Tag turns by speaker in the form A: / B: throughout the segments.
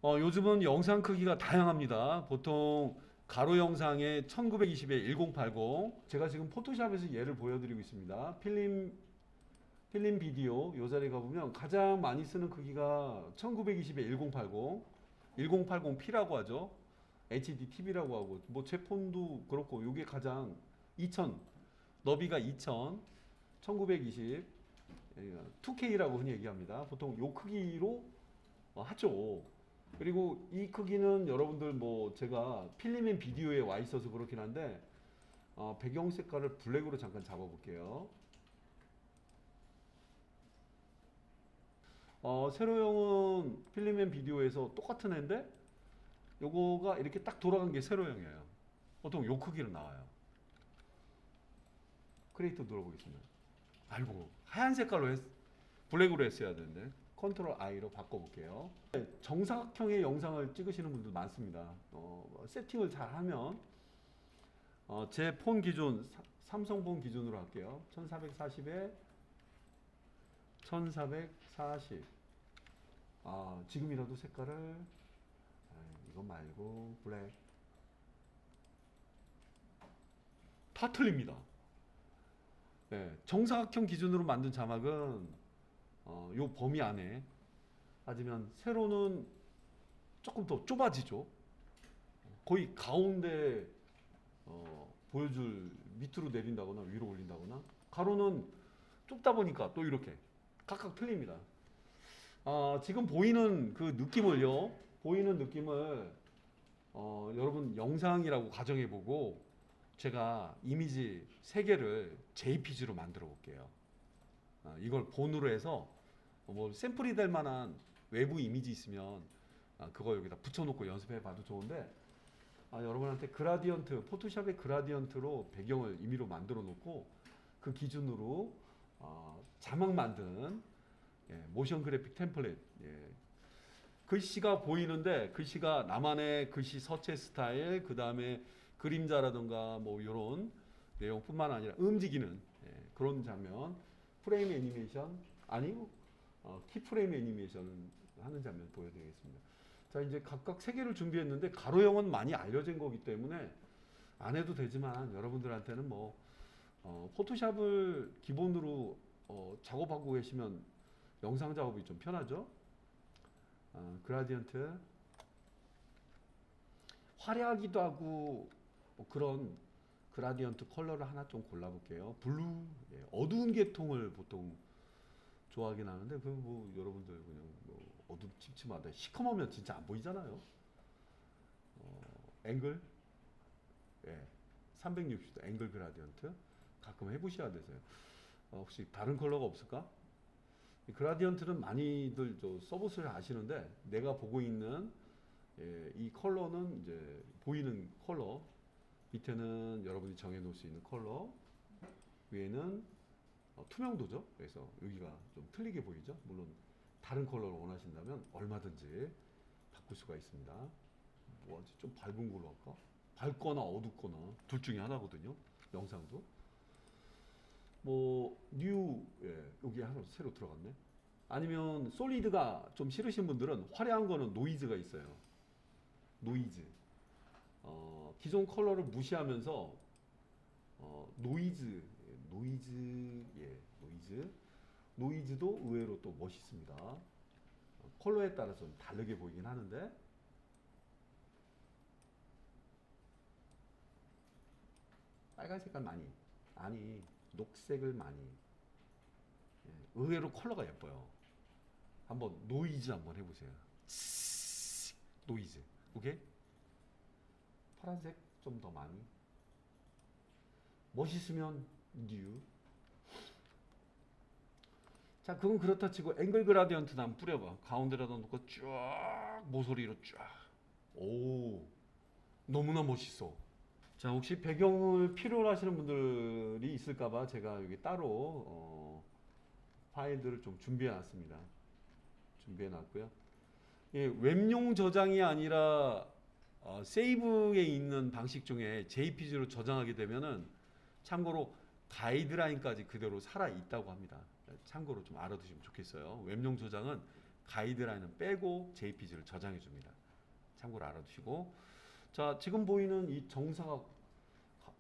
A: 요즘은 영상 크기가 다양합니다. 보통 가로 영상에 1920에 1080. 제가 지금 포토샵에서 예를 보여드리고 있습니다. 필름 비디오 요 자리에 가보면 가장 많이 쓰는 크기가 1920에 1080, 1080p라고 하죠. HD TV라고 하고 뭐 제 폰도 그렇고 요게 가장 2000 너비가 2000 1920 2K라고 흔히 얘기합니다. 보통 요 크기로 하죠. 그리고 이 크기는 여러분들 뭐 제가 필름인 비디오에 와 있어서 그렇긴 한데 배경 색깔을 블랙으로 잠깐 잡아 볼게요. 세로형은 필름인 비디오에서 똑같은 애인데 요거가 이렇게 딱 돌아간 게 세로형이에요. 보통 요 크기로 나와요. 크리에이터 눌러보겠습니다. 아이고 하얀 색깔로 블랙으로 했어야 되는데 컨트롤 I로 바꿔볼게요. 정사각형의 영상을 찍으시는 분들 많습니다. 세팅을 잘 하면 제 폰 기준 삼성폰 기준으로 할게요. 1440에 1440. 지금이라도 색깔을 이거 말고 블랙 다 틀립니다. 네, 정사각형 기준으로 만든 자막은 요 범위 안에, 하지만 세로는 조금 더 좁아지죠. 거의 가운데 보여줄, 밑으로 내린다거나 위로 올린다거나. 가로는 좁다 보니까 또 이렇게 각각 틀립니다. 지금 보이는 그 느낌을요, 보이는 느낌을 여러분 영상이라고 가정해보고 제가 이미지 3개를 JPG로 만들어 볼게요. 이걸 본으로 해서 뭐 샘플이 될 만한 외부 이미지 있으면 그거 여기다 붙여놓고 연습해 봐도 좋은데, 여러분한테 그라디언트, 포토샵의 그라디언트로 배경을 임의로 만들어 놓고 그 기준으로 자막 만드는 모션 그래픽 템플릿, 글씨가 보이는데 글씨가 나만의 글씨 서체 스타일, 그 다음에 그림자라든가 뭐 이런 내용뿐만 아니라 움직이는 그런 장면, 프레임 애니메이션 아니고 키프레임 애니메이션 하는 장면 보여드리겠습니다. 자, 이제 각각 3개를 준비했는데 가로형은 많이 알려진 거기 때문에 안 해도 되지만 여러분들한테는 뭐 포토샵을 기본으로 작업하고 계시면 영상 작업이 좀 편하죠. 그라디언트 화려하기도 하고 뭐 그런 그라디언트 컬러를 하나 좀 골라볼게요. 블루, 어두운 계통을 보통 좋아하긴 하는데 그 뭐 여러분들 그냥 뭐 어둡침침하다 시커먼면 진짜 안 보이잖아요. 앵글, 360도 앵글 그라디언트 가끔 해보셔야 되세요. 혹시 다른 컬러가 없을까? 이 그라디언트는 많이들 서브스를 아시는데 내가 보고 있는 이 컬러는 이제 보이는 컬러, 밑에는 여러분이 정해 놓을 수 있는 컬러, 위에는 투명도죠. 그래서 여기가 좀 틀리게 보이죠. 물론 다른 컬러를 원하신다면 얼마든지 바꿀 수가 있습니다. 뭐지? 좀 밝은 걸로 할까? 밝거나 어둡거나 둘 중에 하나거든요. 영상도. 뭐 뉴, 여기 하나 새로 들어갔네. 아니면 솔리드가 좀 싫으신 분들은 화려한 거는 노이즈가 있어요. 노이즈. 기존 컬러를 무시하면서 노이즈, 노이즈도 의외로 또 멋있습니다. 컬러에 따라서 좀 다르게 보이긴 하는데, 빨간 색깔 많이, 아니 녹색을 많이, 의외로 컬러가 예뻐요. 한번 노이즈 한번 해보세요. 노이즈, 오케이? 파란색 좀 더 많이. 멋있으면 뉴. 자, 그건 그렇다 치고 앵글 그라디언트 한번 뿌려봐. 가운데다 놓고 쫙 모서리로 쫙. 오, 너무나 멋있어. 자, 혹시 배경을 필요로 하시는 분들이 있을까봐 제가 여기 따로 파일들을 좀 준비해 놨습니다. 준비해 놨고요. 웹용 저장이 아니라 세이브에 있는 방식 중에 JPG로 저장하게 되면은 참고로 가이드라인까지 그대로 살아 있다고 합니다. 참고로 좀 알아두시면 좋겠어요. 웹용 저장은 가이드라인은 빼고 JPG를 저장해 줍니다. 참고로 알아두시고, 자 지금 보이는 이 정사각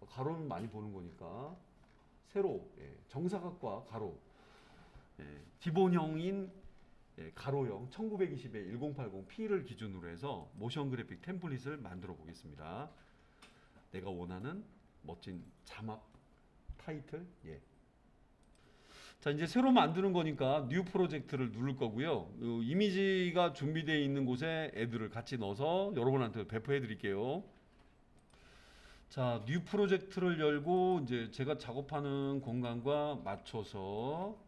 A: 가로는 많이 보는 거니까 세로, 정사각과 가로, 기본형인 가로형 1920의 1080p를 기준으로 해서 모션 그래픽 템플릿을 만들어 보겠습니다. 내가 원하는 멋진 자막, 타이틀. 자 이제 새로 만드는 거니까 뉴 프로젝트를 누를 거고요. 이미지가 준비되어 있는 곳에 애들을 같이 넣어서 여러분한테 배포해 드릴게요. 자 뉴 프로젝트를 열고 이제 제가 작업하는 공간과 맞춰서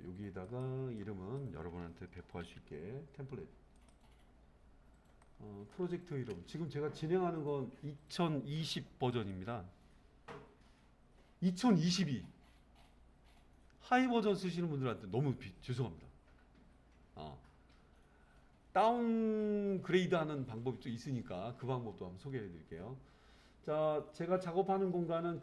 A: 여기에다가 이름은 여러분한테 배포할 수 있게 템플릿, 프로젝트 이름, 지금 제가 진행하는 건 2020 버전입니다. 2022 하이 버전 쓰시는 분들한테 너무 죄송합니다. 다운그레이드 하는 방법이 또 있으니까 그 방법도 한번 소개해 드릴게요. 자 제가 작업하는 공간은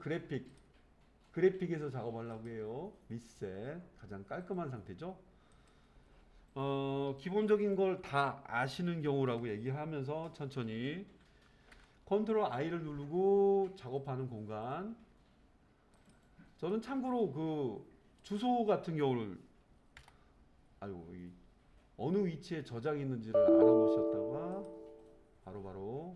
A: 그래픽에서 작업하려고 해요. 리셋, 가장 깔끔한 상태죠. 기본적인 걸 다 아시는 경우라고 얘기하면서 천천히 컨트롤 I를 누르고 작업하는 공간. 저는 참고로 그 주소 같은 경우를 어느 위치에 저장이 있는지를 알아놓으셨다가 바로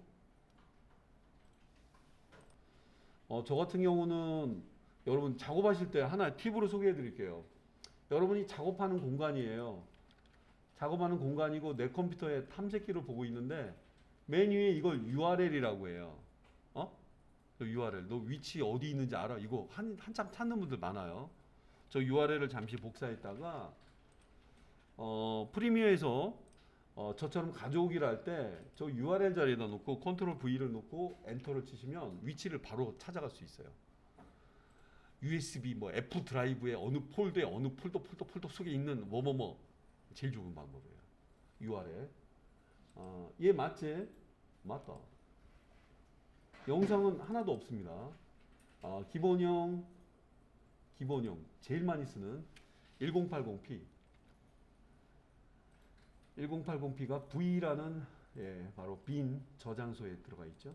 A: 저 같은 경우는 여러분 작업하실 때 하나 팁으로 소개해 드릴게요. 여러분이 작업하는 공간이에요. 작업하는 공간이고 내 컴퓨터에 탐색기를 보고 있는데 맨 위에 이걸 URL이라고 해요. URL 너 위치 어디 있는지 알아? 이거 한참 찾는 분들 많아요. 저 URL을 잠시 복사했다가 프리미어에서 저처럼 가져오기를 할 때 저 URL 자리에다 놓고 컨트롤 V를 놓고 엔터를 치시면 위치를 바로 찾아갈 수 있어요. USB 뭐 F 드라이브의 어느 폴더에 어느 폴더 속에 있는 뭐뭐뭐 제일 좋은 방법이에요. URL. 얘 맞지? 맞다. 영상은 하나도 없습니다. 기본형 제일 많이 쓰는 1080p 1080p가 V라는 바로 빈 저장소에 들어가 있죠.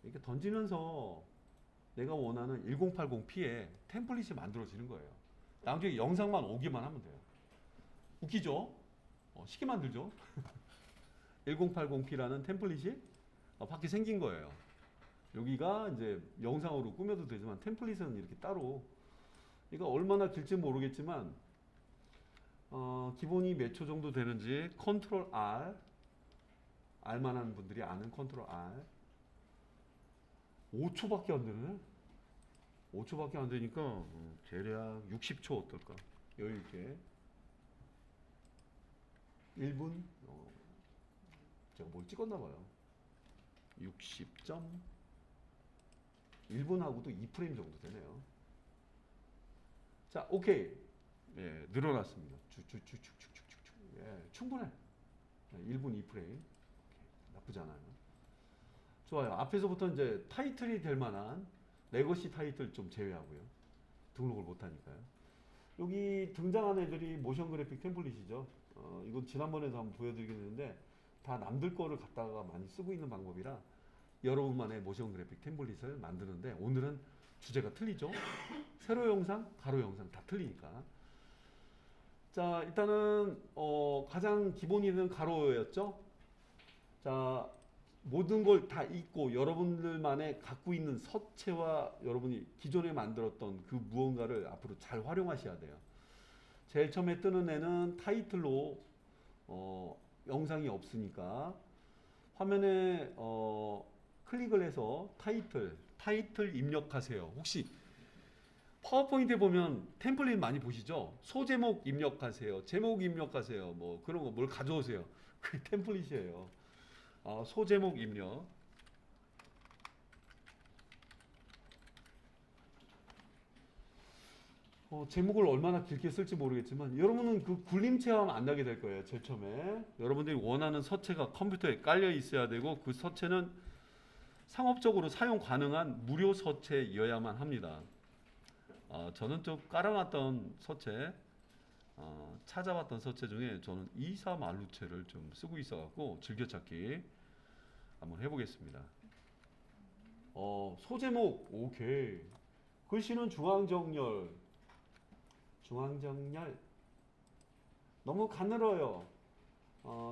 A: 이렇게 던지면서 내가 원하는 1080p에 템플릿이 만들어지는 거예요. 나중에 영상만 오기만 하면 돼요. 웃기죠? 쉽게 만들죠? 1080p라는 템플릿이 밖에 생긴 거예요. 여기가 이제 영상으로 꾸며도 되지만 템플릿은 이렇게 따로, 이거 얼마나 길지 모르겠지만 기본이 몇 초 정도 되는지 컨트롤 R, 알만한 분들이 아는 컨트롤 R. 5초밖에 안 되네. 5초밖에 안 되니까 대략 60초 어떨까? 여유 있게 1분. 제가 뭘 찍었나 봐요. 60.1분하고도 2프레임 정도 되네요. 자, 오케이. 늘어났습니다. 쭉쭉쭉쭉쭉쭉. 충분해. 1분 2프레임. 나쁘지 않아요. 좋아요. 앞에서부터 이제 타이틀이 될 만한 레거시 타이틀 좀 제외하고요. 등록을 못 하니까요. 여기 등장한 애들이 모션 그래픽 템플릿이죠. 이건 지난번에도 한번 보여드리긴 했는데 다 남들 거를 갖다가 많이 쓰고 있는 방법이라 여러분만의 모션 그래픽 템플릿을 만드는데 오늘은 주제가 틀리죠. 세로 영상, 가로 영상 다 틀리니까. 자, 일단은 가장 기본이 되는 가로였죠. 자, 모든 걸 다 잊고 여러분들만의 갖고 있는 서체와 여러분이 기존에 만들었던 그 무언가를 앞으로 잘 활용하셔야 돼요. 제일 처음에 뜨는 애는 타이틀로 영상이 없으니까 화면에 클릭을 해서 타이틀 입력하세요. 혹시 파워포인트에 보면 템플릿 많이 보시죠? 소제목 입력하세요. 제목 입력하세요. 뭐 그런 거 뭘 가져오세요. 그게 템플릿이에요. 소제목 입력. 제목을 얼마나 길게 쓸지 모르겠지만 여러분은 그 굴림 체험 안 나게 될 거예요. 제일 처음에 여러분들이 원하는 서체가 컴퓨터에 깔려 있어야 되고 그 서체는 상업적으로 사용 가능한 무료 서체여야만 합니다. 저는 좀 깔아놨던 서체, 찾아봤던 서체 중에 저는 2, 3 알루체를 좀 쓰고 있어갖고 즐겨찾기 한번 해보겠습니다. 소제목 오케이. 글씨는 중앙정렬. 중앙정렬 너무 가늘어요.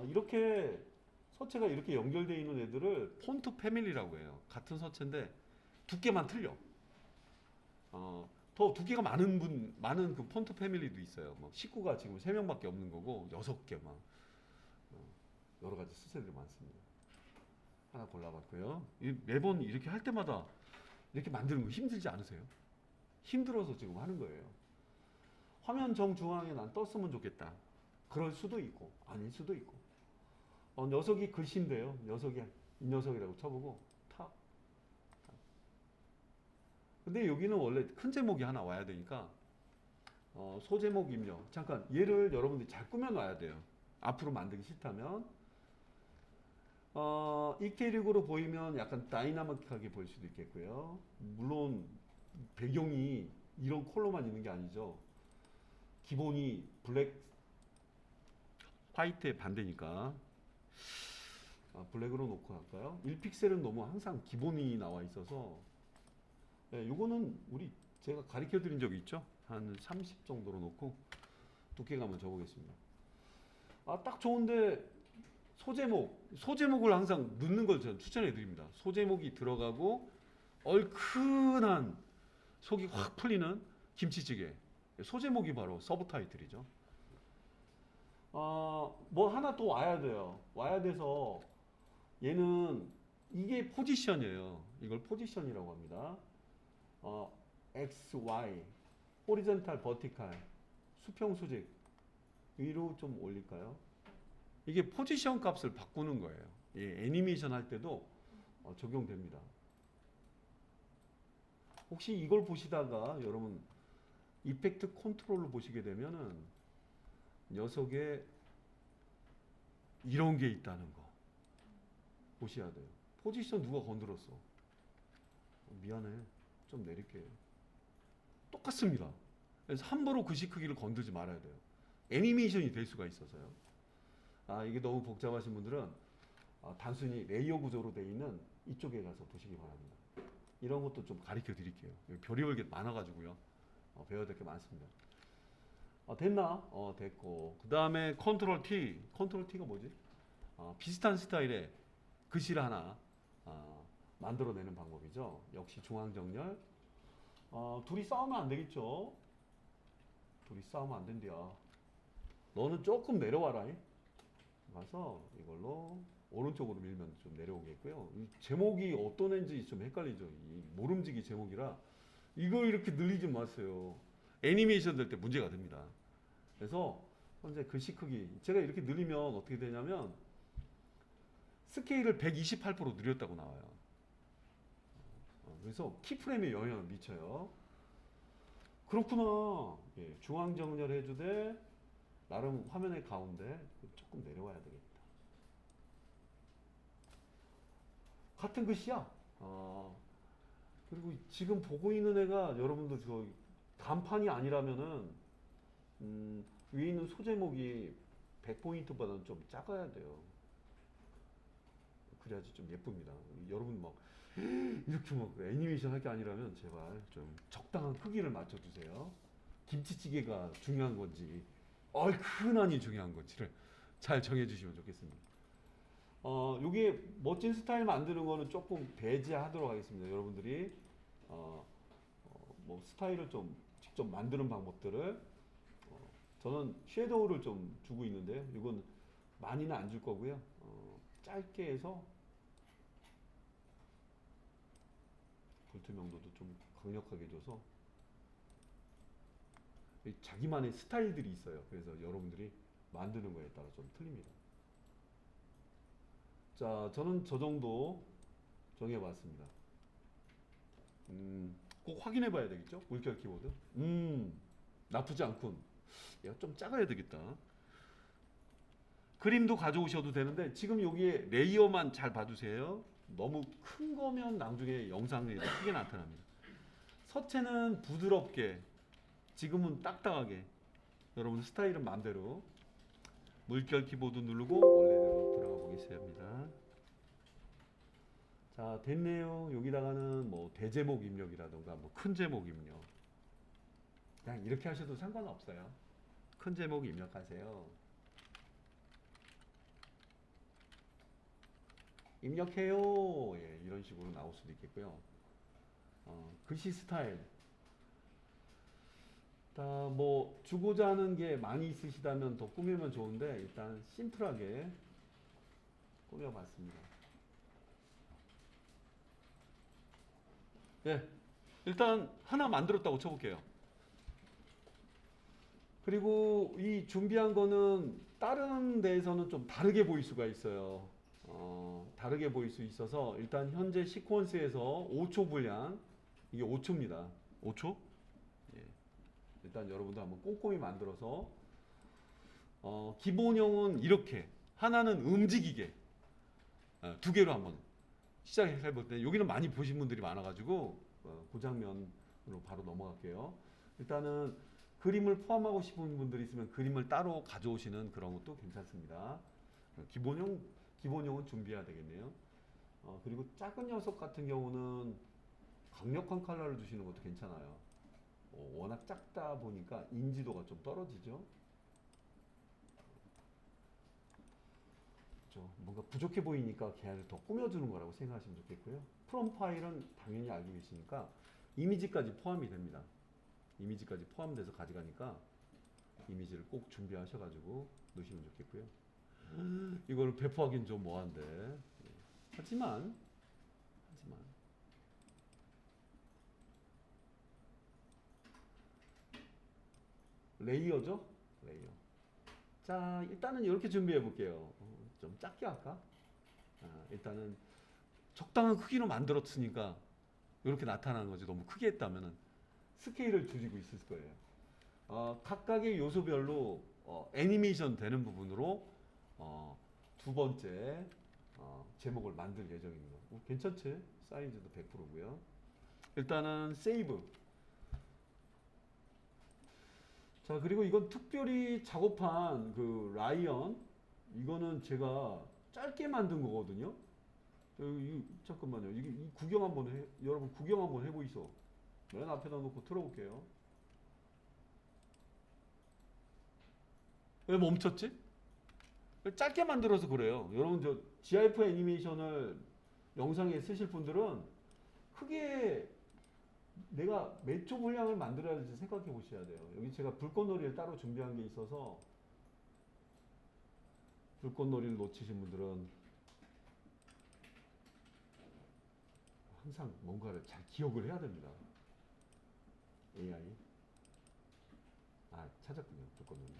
A: 이렇게 서체가 이렇게 연결되어 있는 애들을 폰트 패밀리라고 해요. 같은 서체인데 두께만 틀려. 더 두께가 많은 그 폰트 패밀리도 있어요. 뭐 식구가 지금 3명밖에 없는 거고 6개 막 여러 가지 수세들이 많습니다. 하나 골라봤고요. 매번 이렇게 할 때마다 이렇게 만드는 거 힘들지 않으세요? 힘들어서 지금 하는 거예요. 화면 정중앙에 난 떴으면 좋겠다. 그럴 수도 있고 아닐 수도 있고. 녀석이 글씨인데요. 이 녀석이라고 쳐보고 탑. 근데 여기는 원래 큰 제목이 하나 와야 되니까 소제목 입력. 잠깐 얘를 여러분들이 잘 꾸며놔야 돼요. 앞으로 만들기 싫다면 이케릭으로 보이면 약간 다이나믹하게 보일 수도 있겠고요. 물론 배경이 이런 컬러만 있는 게 아니죠. 기본이 블랙 화이트의 반대니까 블랙으로 놓고 할까요? 1픽셀은 너무 항상 기본이 나와 있어서 네, 요거는 제가 가르쳐 드린 적이 있죠. 한 30 정도로 놓고 두께가 한번 줘보겠습니다. 딱 좋은데 소제목을 항상 넣는 걸 저는 추천해 드립니다. 소제목이 들어가고 얼큰한 속이 확 풀리는 김치찌개. 소제목이 바로 서브 타이틀이죠. 뭐 하나 또 와야 돼요. 와야 돼서 얘는 이게 포지션이에요. 이걸 포지션이라고 합니다. X, Y, 호리젠탈, 버티칼, 수평 수직 위로 좀 올릴까요? 이게 포지션 값을 바꾸는 거예요. 애니메이션 할 때도 적용됩니다. 혹시 이걸 보시다가 여러분 이펙트 컨트롤을 보시게 되면은 녀석에 이런 게 있다는 거 보셔야 돼요. 포지션 누가 건드렸어? 미안해. 좀 내릴게요. 똑같습니다. 그래서 함부로 글씨 크기를 건들지 말아야 돼요. 애니메이션이 될 수가 있어서요. 이게 너무 복잡하신 분들은 단순히 레이어 구조로 되어 있는 이쪽에 가서 보시기 바랍니다. 이런 것도 좀 가르쳐 드릴게요. 별의별 게 많아가지고요. 배워야 될 게 많습니다. 됐나? 됐고. 그 다음에 컨트롤 T. 컨트롤 T가 뭐지? 비슷한 스타일의 글씨를 하나 만들어내는 방법이죠. 역시 중앙정렬. 둘이 싸우면 안 되겠죠? 둘이 싸우면 안 된대요. 너는 조금 내려와라. 가서 이걸로 오른쪽으로 밀면 좀 내려오겠고요. 이 제목이 어떤 애인지 좀 헷갈리죠. 이 모름지기 제목이라 이거 이렇게 늘리지 마세요. 애니메이션 될 때 문제가 됩니다. 그래서 현재 글씨 크기 제가 이렇게 늘리면 어떻게 되냐면 스케일을 128% 늘렸다고 나와요. 그래서 키프레임에 영향을 미쳐요. 그렇구나. 중앙 정렬 해주되 나름 화면의 가운데 조금 내려와야 되겠다. 같은 글씨야. 그리고 지금 보고 있는 애가 여러분들 저 단판이 아니라면은 위에 있는 소제목이 100포인트보다는 좀 작아야 돼요. 그래야지 좀 예쁩니다. 여러분 막 이렇게 막 애니메이션 할 게 아니라면 제발 좀 적당한 크기를 맞춰주세요. 김치찌개가 중요한 건지 얼큰하니 중요한 건지를 잘 정해주시면 좋겠습니다. 요게 멋진 스타일 만드는 거는 조금 배제하도록 하겠습니다. 여러분들이 뭐 스타일을 좀 직접 만드는 방법들을 저는 섀도우를 좀 주고 있는데요. 이건 많이는 안 줄 거고요. 짧게 해서 불투명도도 좀 강력하게 줘서 자기만의 스타일들이 있어요. 그래서 여러분들이 만드는 거에 따라 좀 틀립니다. 자, 저는 저 정도 정해봤습니다. 꼭 확인해 봐야 되겠죠? 물결 키보드. 나쁘지 않군. 얘가 좀 작아야 되겠다. 그림도 가져오셔도 되는데 지금 여기에 레이어만 잘 봐주세요. 너무 큰 거면 나중에 영상에 크게 나타납니다. 서체는 부드럽게 지금은 딱딱하게. 여러분 스타일은 마음대로. 물결 키보드 누르고 원래대로 들어가 보겠습니다. 자, 됐네요. 여기다가는 뭐 대제목 입력이라던가 뭐 큰 제목 입력. 그냥 이렇게 하셔도 상관없어요. 큰 제목 입력하세요. 입력해요. 예, 이런 식으로 나올 수도 있겠고요. 글씨 스타일. 뭐 주고자 하는 게 많이 있으시다면 더 꾸미면 좋은데 일단 심플하게 꾸며봤습니다. 예, 일단 하나 만들었다고 쳐볼게요. 그리고 이 준비한 거는 다른 데에서는 좀 다르게 보일 수가 있어요. 다르게 보일 수 있어서 일단 현재 시퀀스에서 5초 분량, 이게 5초입니다. 5초? 예. 일단 여러분도 한번 꼼꼼히 만들어서 기본형은 이렇게 하나는 움직이게 두 개로 한번 시작해 볼 때 여기는 많이 보신 분들이 많아가지고 그 장면으로 바로 넘어갈게요. 일단은 그림을 포함하고 싶은 분들이 있으면 그림을 따로 가져오시는 그런 것도 괜찮습니다. 기본형은 준비해야 되겠네요. 그리고 작은 녀석 같은 경우는 강력한 컬러를 주시는 것도 괜찮아요. 워낙 작다 보니까 인지도가 좀 떨어지죠. 그렇죠. 뭔가 부족해 보이니까 걔를 더 꾸며주는 거라고 생각하시면 좋겠고요. 프롬 파일은 당연히 알고 계시니까 이미지까지 포함이 됩니다. 이미지까지 포함돼서 가져가니까 이미지를 꼭 준비하셔가지고 넣으시면 좋겠고요. 이걸 배포하기는 좀 뭐한데. 하지만 레이어죠? 레이어. 자, 일단은 이렇게 준비해 볼게요. 좀 작게 할까? 일단은 적당한 크기로 만들었으니까 이렇게 나타나는 거지. 너무 크게 했다면은 스케일을 줄이고 있을 거예요. 각각의 요소별로 애니메이션 되는 부분으로 두 번째 제목을 만들 예정입니다. 괜찮지? 사이즈도 100%고요. 일단은 세이브. 자, 그리고 이건 특별히 작업한 그 라이언, 이거는 제가 짧게 만든 거거든요. 잠깐만요. 이 구경 한번 여러분 구경 한번 해보이소. 맨 앞에다 놓고 틀어볼게요. 왜 멈췄지? 짧게 만들어서 그래요. 여러분 저 GIF 애니메이션을 영상에 쓰실 분들은 크게 내가 몇 초 분량을 만들어야 될지 생각해 보셔야 돼요. 여기 제가 불꽃놀이를 따로 준비한 게 있어서 불꽃놀이를 놓치신 분들은 항상 뭔가를 잘 기억을 해야 됩니다. AI. 찾았군요. 불꽃놀이.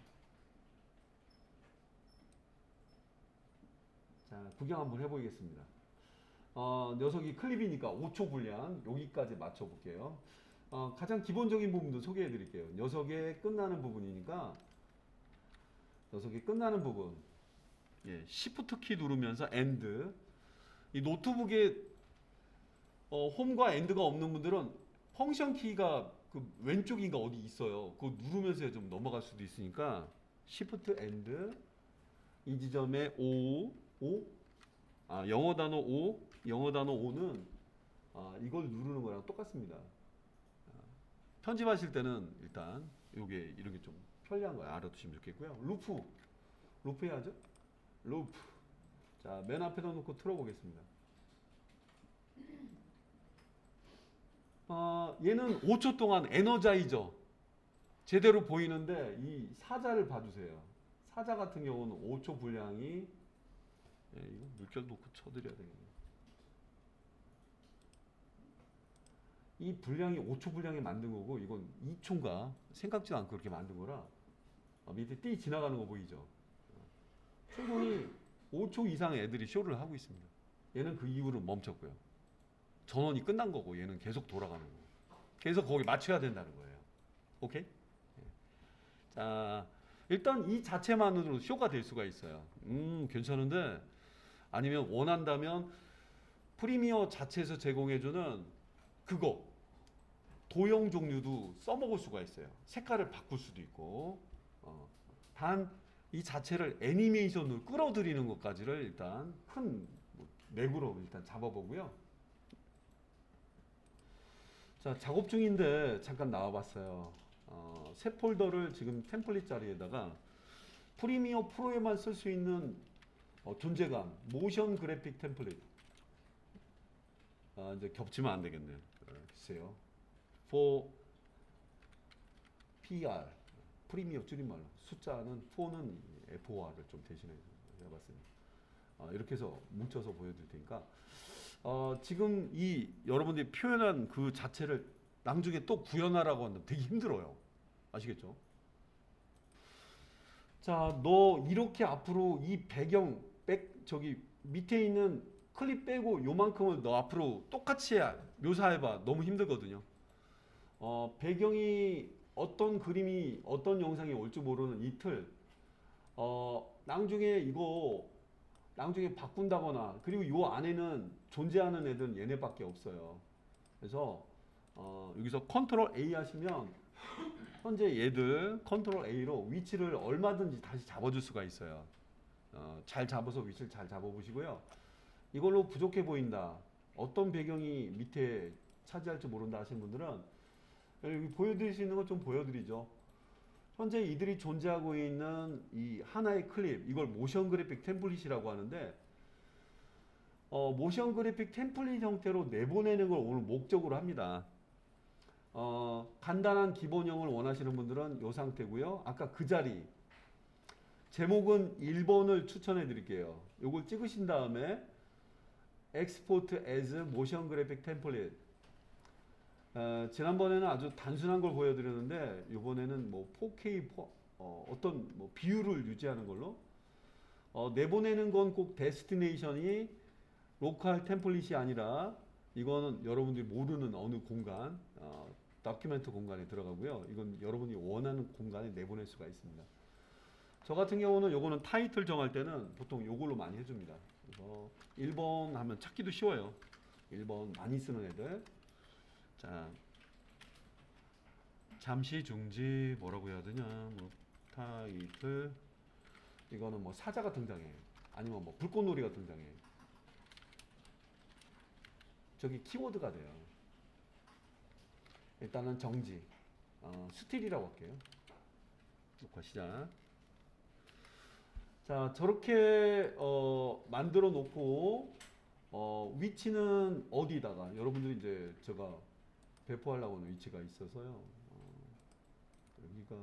A: 자, 구경 한번 해보겠습니다. 녀석이 클립이니까 5초 분량 여기까지 맞춰볼게요. 가장 기본적인 부분도 소개해 드릴게요. 녀석의 끝나는 부분이니까 녀석이 끝나는 부분, 예, Shift 키 누르면서 엔드. 이 노트북에 홈과 엔드가 없는 분들은 펑션 키가 그 왼쪽인가 어디 있어요. 그거 누르면서 좀 넘어갈 수도 있으니까 Shift 엔드. 이 지점에 O, 영어 단어 O, 영어 단어 O는 이걸 누르는 거랑 똑같습니다. 편집하실 때는 일단 요게 이렇게 좀 편리한 거 알아두시면 좋겠고요. 루프 해야죠. 루프. 자, 맨 앞에다 놓고 틀어보겠습니다. 얘는 5초 동안 에너자이저 제대로 보이는데 이 사자를 봐주세요. 사자 같은 경우는 5초 분량이, 이거 물결 놓고 쳐드려야 되겠네. 이 분량이 5초 분량에 만든 거고 이건 2초인가 생각지도 않고 그렇게 만든 거라 밑에 띠 지나가는 거 보이죠? 충분히 5초 이상 애들이 쇼를 하고 있습니다. 얘는 그 이후로 멈췄고요. 전원이 끝난 거고 얘는 계속 돌아가는 거고 계속 거기 맞춰야 된다는 거예요. 오케이? 자, 일단 이 자체만으로 쇼가 될 수가 있어요. 괜찮은데 아니면 원한다면 프리미어 자체에서 제공해주는 그거 도형 종류도 써먹을 수가 있어요. 색깔을 바꿀 수도 있고 단 이 자체를 애니메이션으로 끌어들이는 것까지를 일단 큰 맥으로 일단 잡아보고요. 자, 작업 중인데 잠깐 나와봤어요. 새 폴더를 지금 템플릿 자리에다가 프리미어 프로에만 쓸 수 있는 존재감 모션 그래픽 템플릿. 이제 겹치면 안 되겠네요. 글쎄요. for PR 프리미어 줄임말로 숫자는 4는 F5R을 좀 대신해 해봤습니다. 이렇게 해서 뭉쳐서 보여드릴 테니까 지금 이 여러분들이 표현한 그 자체를 나중에 또 구현하라고 하면 되게 힘들어요. 아시겠죠? 자, 너 이렇게 앞으로 이 배경 저기 밑에 있는 클립 빼고 요만큼을 너 앞으로 똑같이 묘사해봐. 너무 힘들거든요. 배경이 어떤 그림이 어떤 영상이 올지 모르는 이 틀. 나중에 바꾼다거나 그리고 요 안에는 존재하는 애들은 얘네밖에 없어요. 그래서 여기서 컨트롤 A 하시면 현재 얘들 컨트롤 A로 위치를 얼마든지 다시 잡아줄 수가 있어요. 잘 잡아서 위치를 잘 잡아보시고요. 이걸로 부족해 보인다. 어떤 배경이 밑에 차지할지 모른다 하시는 분들은 여기 보여드릴 수 있는 것 좀 보여드리죠. 현재 이들이 존재하고 있는 이 하나의 클립, 이걸 모션 그래픽 템플릿이라고 하는데 모션 그래픽 템플릿 형태로 내보내는 걸 오늘 목적으로 합니다. 간단한 기본형을 원하시는 분들은 이 상태고요. 아까 그 자리 제목은 1번을 추천해 드릴게요. 이걸 찍으신 다음에 Export as Motion Graphic Template. 지난번에는 아주 단순한 걸 보여드렸는데 이번에는 뭐 4K 어떤 뭐 비율을 유지하는 걸로 내보내는 건 꼭 데스티네이션이 로컬 템플릿이 아니라 이거는 여러분들이 모르는 어느 공간 다큐멘트 공간에 들어가고요. 이건 여러분이 원하는 공간에 내보낼 수가 있습니다. 저 같은 경우는 요거는 타이틀 정할 때는 보통 요걸로 많이 해줍니다. 그래서 1번 하면 찾기도 쉬워요. 1번 많이 쓰는 애들. 자, 잠시 중지 뭐라고 해야 되냐? 뭐 타이틀 이거는 뭐 사자가 등장해. 아니면 뭐 불꽃놀이가 등장해. 저기 키워드가 돼요. 일단은 정지. 스틸이라고 할게요. 녹화 시작. 자, 저렇게 만들어 놓고 위치는 어디다가 여러분들이 이제 제가 배포하려고 하는 위치가 있어서요. 여기가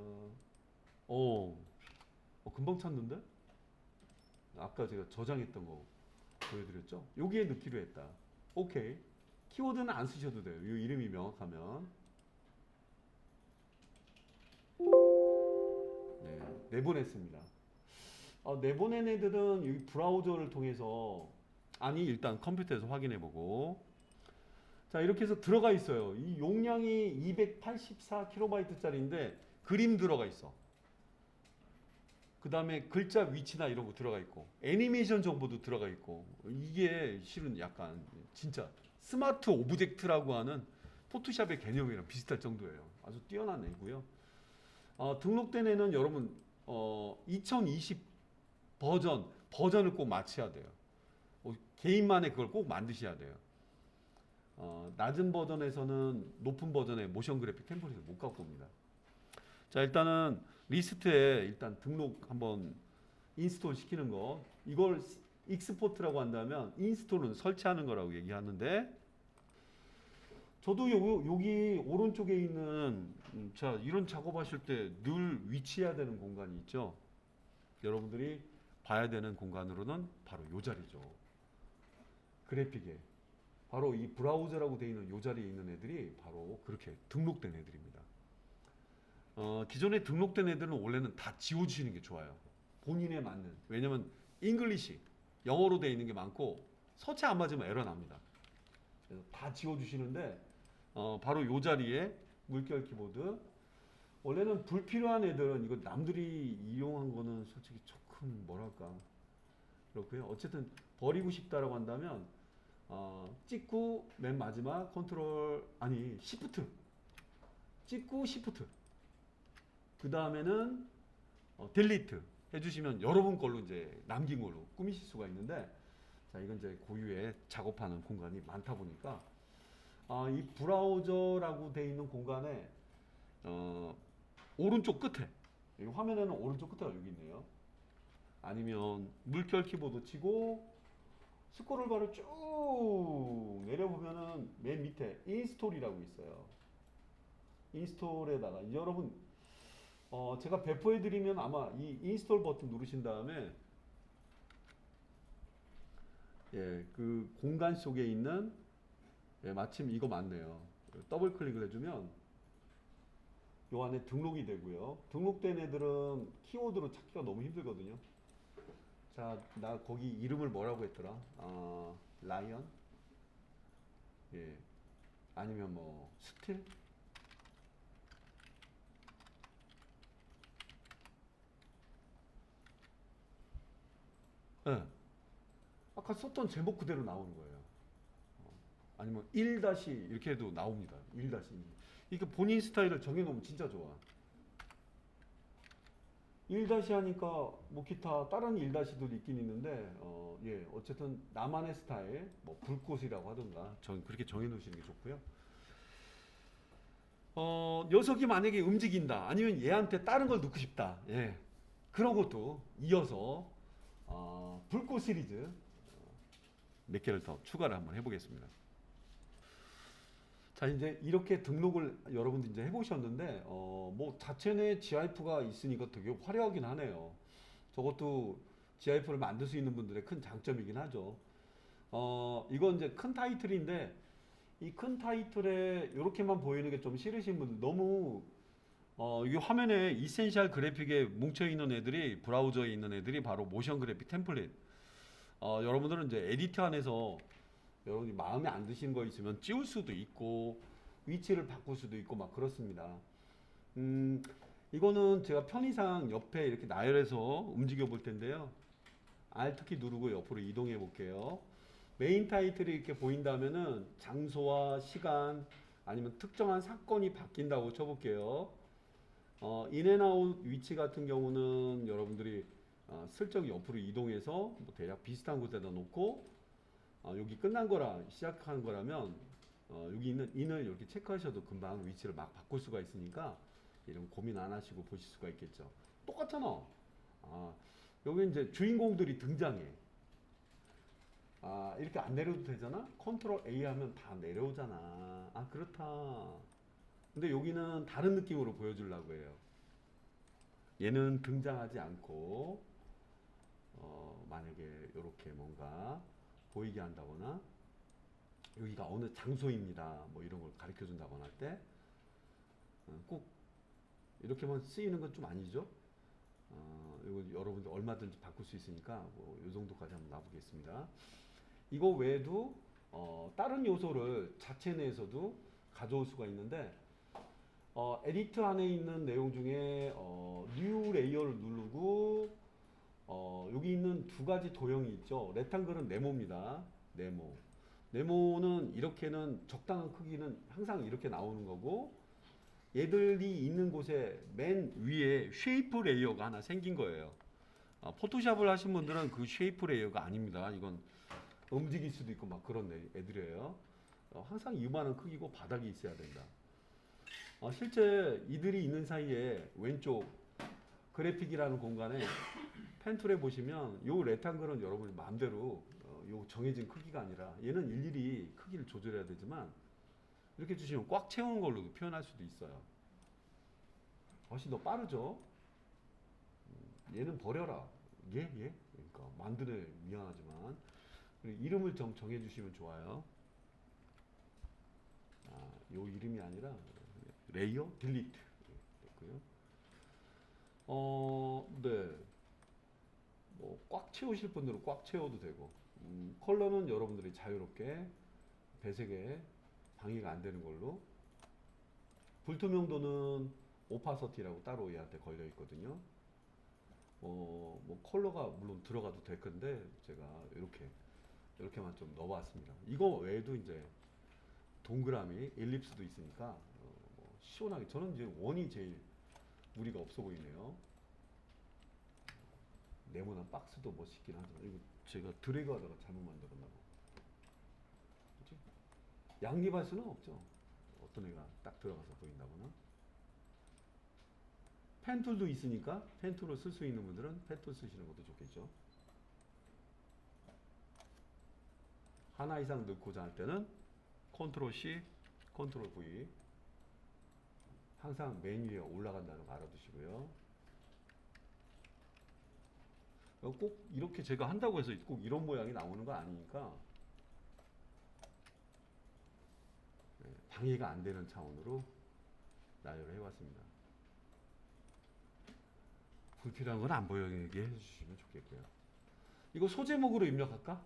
A: 금방 찾는데? 아까 제가 저장했던 거 보여드렸죠? 여기에 넣기로 했다. 오케이. 키워드는 안 쓰셔도 돼요. 이 이름이 명확하면. 네, 내보냈습니다. 내보낸 애들은 이 브라우저를 통해서 일단 컴퓨터에서 확인해보고 자 이렇게 해서 들어가 있어요. 이 용량이 284KB짜리인데 그림 들어가 있어. 그 다음에 글자 위치나 이런 거 들어가 있고 애니메이션 정보도 들어가 있고 이게 실은 약간 진짜 스마트 오브젝트라고 하는 포토샵의 개념이랑 비슷할 정도예요. 아주 뛰어난 애고요. 등록된 애는 여러분 2020 버전을 꼭 맞춰야 돼요. 개인만의 그걸 꼭 만드셔야 돼요. 낮은 버전에서는 높은 버전의 모션 그래픽 템플릿을 못 갖고 옵니다. 자 일단은 리스트에 일단 등록 한번 인스톨 시키는 거 이걸 익스포트라고 한다면 인스톨은 설치하는 거라고 얘기하는데 저도 여기 오른쪽에 있는 자 이런 작업하실 때 늘 위치해야 되는 공간이 있죠. 여러분들이 봐야 되는 공간으로는 바로 이 자리죠. 그래픽에 바로 이 브라우저라고 되어 있는 이 자리에 있는 애들이 바로 그렇게 등록된 애들입니다. 기존에 등록된 애들은 원래는 다 지워주시는 게 좋아요. 본인에 맞는. 왜냐면 잉글리시 영어로 되어 있는 게 많고 서체 안 맞으면 에러 납니다. 그래서 다 지워주시는데 바로 이 자리에 물결 키보드 원래는 불필요한 애들은 이거 남들이 이용한 거는 솔직히 조금 뭐랄까 그렇고요. 어쨌든 버리고 싶다라고 한다면 찍고 맨 마지막 시프트 찍고 시프트. 그 다음에는 딜리트 해주시면 여러분 걸로 이제 남긴 걸로 꾸미실 수가 있는데, 자, 이건 이제 고유의 작업하는 공간이 많다 보니까 이 브라우저라고 돼 있는 공간에 오른쪽 끝에, 이 화면에는 오른쪽 끝에가 여기 있네요. 아니면 물결 키보드 치고 스크롤 바를 쭉 내려보면은 맨 밑에 인스톨이라고 있어요. 인스톨에다가 여러분 제가 배포해드리면 아마 이 인스톨 버튼 누르신 다음에 예, 그 공간 속에 있는 마침 이거 맞네요. 더블 클릭을 해주면 요 안에 등록이 되고요. 등록된 애들은 키워드로 찾기가 너무 힘들거든요. 자, 나 거기 이름을 뭐라고 했더라? 라이언? 예. 아니면 뭐 스틸? 예. 아까 썼던 제목 그대로 나오는 거예요. 아니면 1 다시 이렇게 해도 나옵니다. 1 다시. 이게 본인 스타일을 정해놓으면 진짜 좋아. 1 다시 하니까 뭐 기타 다른 1 다시들이 있긴 있는데 예, 어쨌든 나만의 스타일, 뭐 불꽃이라고 하던가 전 그렇게 정해놓으시는 게 좋고요. 녀석이 만약에 움직인다, 아니면 얘한테 다른 걸 넣고 싶다, 예, 그런 것도 이어서 불꽃 시리즈 몇 개를 더 추가를 한번 해보겠습니다. 자, 이제 이렇게 등록을 여러분들 이제 해보셨는데 뭐 자체 내 GIF가 있으니까 되게 화려하긴 하네요. 저것도 GIF를 만들 수 있는 분들의 큰 장점이긴 하죠. 이건 이제 큰 타이틀인데 이 큰 타이틀에 이렇게만 보이는 게 좀 싫으신 분들, 너무 이게 화면에 이센셜 그래픽에 뭉쳐 있는 애들이, 브라우저에 있는 애들이 바로 모션 그래픽 템플릿. 여러분들은 이제 에디터 안에서 여러분이 마음에 안 드시는 거 있으면 지울 수도 있고 위치를 바꿀 수도 있고 막 그렇습니다. 이거는 제가 편의상 옆에 이렇게 나열해서 움직여 볼 텐데요. Alt키 누르고 옆으로 이동해 볼게요. 메인 타이틀이 이렇게 보인다면은 장소와 시간 아니면 특정한 사건이 바뀐다고 쳐볼게요. 인앤아웃 위치 같은 경우는 여러분들이 슬쩍 옆으로 이동해서 뭐 대략 비슷한 곳에다 놓고 여기 끝난 거라 시작하는 거라면 여기 있는 인을 이렇게 체크하셔도 금방 위치를 막 바꿀 수가 있으니까 이런 고민 안 하시고 보실 수가 있겠죠. 똑같잖아. 여기 이제 주인공들이 등장해. 이렇게 안 내려도 되잖아? 컨트롤 A 하면 다 내려오잖아. 그렇다. 근데 여기는 다른 느낌으로 보여주려고 해요. 얘는 등장하지 않고, 만약에 이렇게 뭔가 보이게 한다거나, 여기가 어느 장소입니다, 뭐 이런 걸 가르쳐 준다거나 할 때, 꼭 이렇게만 쓰이는 건 좀 아니죠? 이거 여러분들 얼마든지 바꿀 수 있으니까, 뭐, 이 정도까지 한번 놔보겠습니다. 이거 외에도 다른 요소를 자체 내에서도 가져올 수가 있는데 에디터 안에 있는 내용 중에 뉴 레이어를 누르고 여기 있는 두 가지 도형이 있죠. 렉탱글은 네모입니다. 네모. 네모는 이렇게는 적당한 크기는 항상 이렇게 나오는 거고, 얘들이 있는 곳에 맨 위에 쉐이프 레이어가 하나 생긴 거예요. 포토샵을 하신 분들은 그 쉐이프 레이어가 아닙니다. 이건 움직일 수도 있고 막 그런 애들이에요. 항상 이만한 크기고 바닥이 있어야 된다. 실제 이들이 있는 사이에 왼쪽 그래픽이라는 공간에 펜툴에 보시면 요 레탕글은 여러분이 마음대로 요 정해진 크기가 아니라 얘는 일일이 크기를 조절해야 되지만 이렇게 주시면 꽉 채우는 걸로도 표현할 수도 있어요. 훨씬 더 빠르죠. 얘는 버려라. 예? 그러니까 만드네, 미안하지만. 이름을 좀 정해주시면 좋아요. 요 이름이 아니라 레이어 딜리트 됐고요. 네. 뭐 꽉 채우실 분들은 꽉 채워도 되고, 컬러는 여러분들이 자유롭게 배색에 방해가 안 되는 걸로. 불투명도는 오파서티라고 따로 얘한테 걸려 있거든요. 뭐 컬러가 물론 들어가도 될 건데 제가 이렇게만 좀 넣어봤습니다. 이거 외에도 이제 동그라미, 엘립스도 있으니까 뭐 시원하게. 저는 이제 원이 제일 무리가 없어 보이네요. 네모난 박스도 멋있긴 하죠. 이거 제가 드래그하다가 잘못 만들었나 봐. 그치? 양립할 수는 없죠. 어떤 애가 딱 들어가서 보인다거나. 펜툴도 있으니까 펜툴을 쓸 수 있는 분들은 펜툴 쓰시는 것도 좋겠죠. 하나 이상 넣고자 할 때는 컨트롤 C, 컨트롤 V. 항상 맨 위에 올라간다는 거 알아두시고요. 꼭 이렇게 제가 한다고 해서 꼭 이런 모양이 나오는 거 아니니까 방해가 안 되는 차원으로 나열을 해왔습니다. 불필요한 건 안 보이게 해주시면 좋겠고요. 이거 소제목으로 입력할까?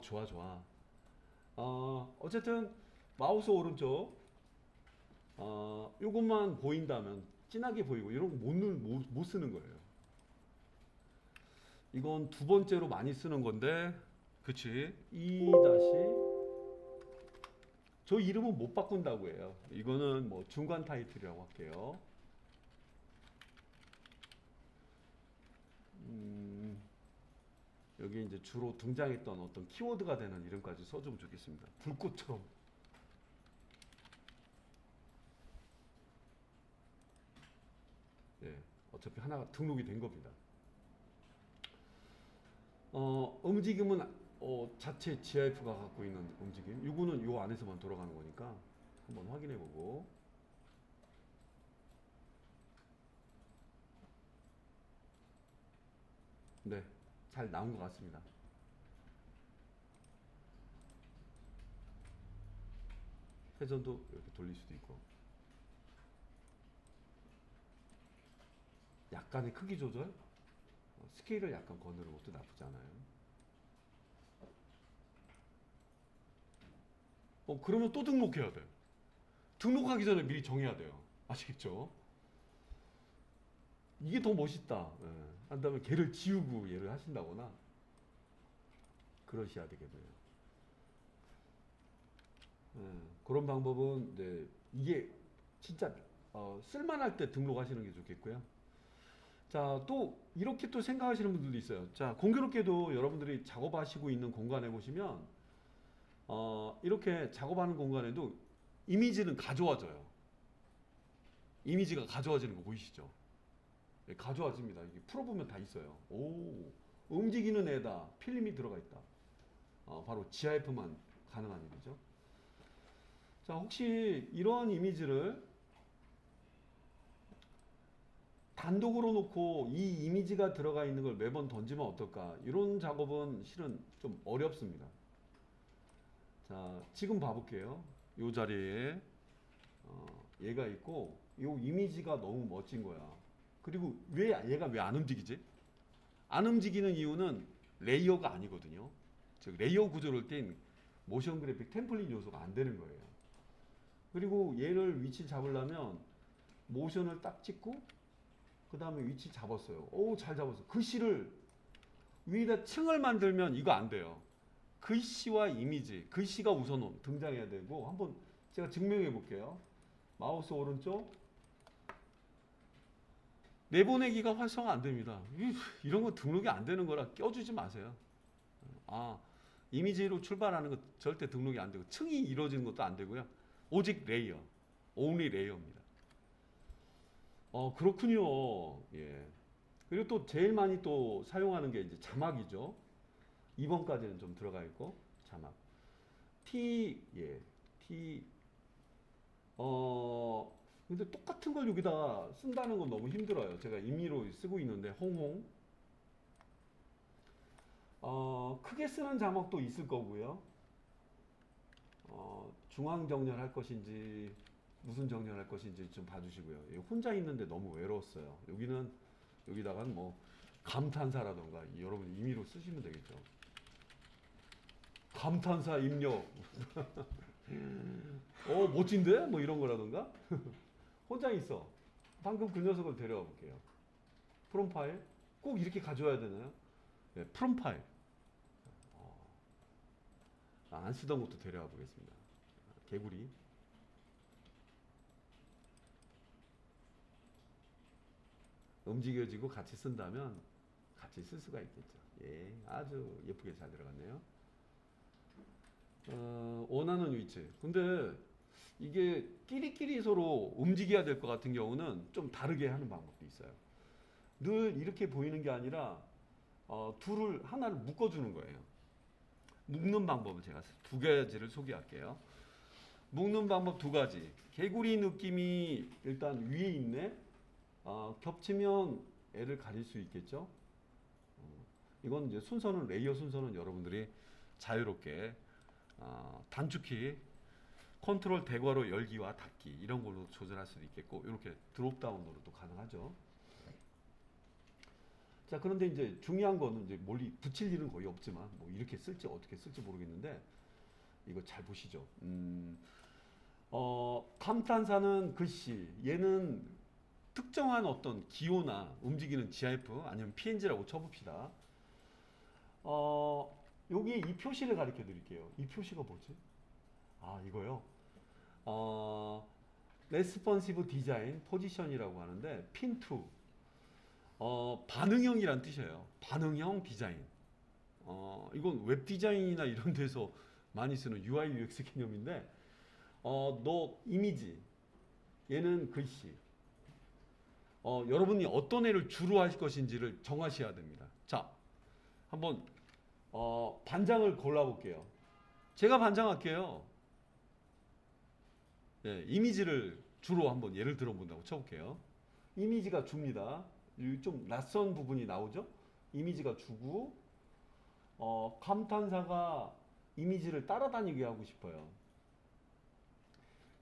A: 좋아 좋아. 어쨌든 마우스 오른쪽 요것만 보인다면 진하게 보이고 이런 거 못 쓰는 거예요. 이건 두 번째로 많이 쓰는 건데, 그치? 저 이름은 못 바꾼다고 해요. 이거는 뭐 중간 타이틀이라고 할게요. 여기 이제 주로 등장했던 어떤 키워드가 되는 이름까지 써주면 좋겠습니다. 불꽃처럼. 예, 어차피 하나가 등록이 된 겁니다. 움직임은 자체 GIF가 갖고 있는 움직임. 이거는 요 안에서만 돌아가는 거니까 한번 확인해 보고. 네, 잘 나온 것 같습니다. 회전도 이렇게 돌릴 수도 있고. 약간의 크기 조절, 스케일을 약간 거느는 것도 나쁘지 않아요. 그러면 또 등록해야 돼요. 등록하기 전에 미리 정해야 돼요. 아시겠죠? 이게 더 멋있다. 예. 한 다음에 걔를 지우고 얘를 하신다거나 그러셔야 되겠네요. 예. 그런 방법은 이게 진짜 쓸만할 때 등록하시는 게 좋겠고요. 자, 또 이렇게 또 생각하시는 분들도 있어요. 자, 공교롭게도 여러분들이 작업하시고 있는 공간에 보시면 이렇게 작업하는 공간에도 이미지는 가져와져요. 이미지가 가져와지는 거 보이시죠? 네, 가져와집니다. 이게 풀어보면 다 있어요. 오, 움직이는 애다. 필름이 들어가 있다. 바로 GIF만 가능한 일이죠. 자, 혹시 이러한 이미지를 단독으로 놓고 이 이미지가 들어가 있는 걸 매번 던지면 어떨까? 이런 작업은 실은 좀 어렵습니다. 자, 지금 봐볼게요. 이 자리에 얘가 있고 이 이미지가 너무 멋진 거야. 그리고 얘가 왜 안 움직이지? 안 움직이는 이유는 레이어가 아니거든요. 즉 레이어 구조를 띈 모션 그래픽 템플릿 요소가 안 되는 거예요. 그리고 얘를 위치 잡으려면 모션을 딱 찍고 그 다음에 위치 잡았어요. 오, 잘 잡았어. 글씨를 위에다 층을 만들면 이거 안 돼요. 글씨와 이미지, 글씨가 우선 등장해야 되고, 한번 제가 증명해 볼게요. 마우스 오른쪽 내보내기가 활성화 안 됩니다. 이런 거 등록이 안 되는 거라 껴주지 마세요. 이미지로 출발하는 거 절대 등록이 안 되고 층이 이루어지는 것도 안 되고요. 오직 레이어, only 레이어입니다. 그렇군요. 예. 그리고 또 제일 많이 또 사용하는 게 이제 자막이죠. 2번까지는 좀 들어가 있고 자막. 예. 근데 똑같은 걸 여기다 쓴다는 건 너무 힘들어요. 제가 임의로 쓰고 있는데 홍홍. 크게 쓰는 자막도 있을 거고요. 중앙 정렬할 것인지 무슨 정렬할 것인지 좀 봐주시고요. 혼자 있는데 너무 외로웠어요. 여기다가는 뭐 감탄사라던가 여러분 임의로 쓰시면 되겠죠. 감탄사 입력. 멋진데? 뭐 이런 거라던가. 혼자 있어. 방금 그 녀석을 데려와 볼게요. 프롬 파일. 꼭 이렇게 가져와야 되나요? 네, 프롬 파일. 안 쓰던 것도 데려와 보겠습니다. 개구리. 움직여지고 같이 쓴다면 같이 쓸 수가 있겠죠. 예, 아주 예쁘게 잘 들어갔네요. 원하는 위치. 근데 이게 끼리끼리 서로 움직여야 될 것 같은 경우는 좀 다르게 하는 방법도 있어요. 늘 이렇게 보이는 게 아니라 둘을 하나를 묶어주는 거예요. 묶는 방법을 제가 두 가지를 소개할게요. 묶는 방법 두 가지. 개구리 느낌이 일단 위에 있네. 겹치면 애를 가릴 수 있겠죠. 이건 이제 순서는 레이어 순서는 여러분들이 자유롭게 단축키 컨트롤 대괄호 열기와 닫기 이런 걸로 조절할 수도 있겠고 이렇게 드롭다운으로도 가능하죠. 자, 그런데 이제 중요한 거는 이제 멀리 붙일 일은 거의 없지만 뭐 이렇게 쓸지 어떻게 쓸지 모르겠는데 이거 잘 보시죠. 감탄사는 글씨 얘는 특정한 어떤 기호나 움직이는 GIF 아니면 PNG라고 쳐봅시다. 여기에 이 표시를 가르쳐 드릴게요. 이 표시가 뭐지? 이거요. 레스폰시브 디자인 포지션이라고 하는데 핀2 반응형이란 뜻이에요. 반응형 디자인. 이건 웹 디자인이나 이런 데서 많이 쓰는 UI UX 개념인데 너 이미지 얘는 글씨 여러분이 어떤 애를 주로 하실 것인지를 정하셔야 됩니다. 자, 한번 반장을 골라볼게요. 제가 반장할게요. 네, 이미지를 주로 한번 예를 들어본다고 쳐볼게요. 이미지가 줍니다. 좀 낯선 부분이 나오죠? 이미지가 주고 감탄사가 이미지를 따라다니게 하고 싶어요.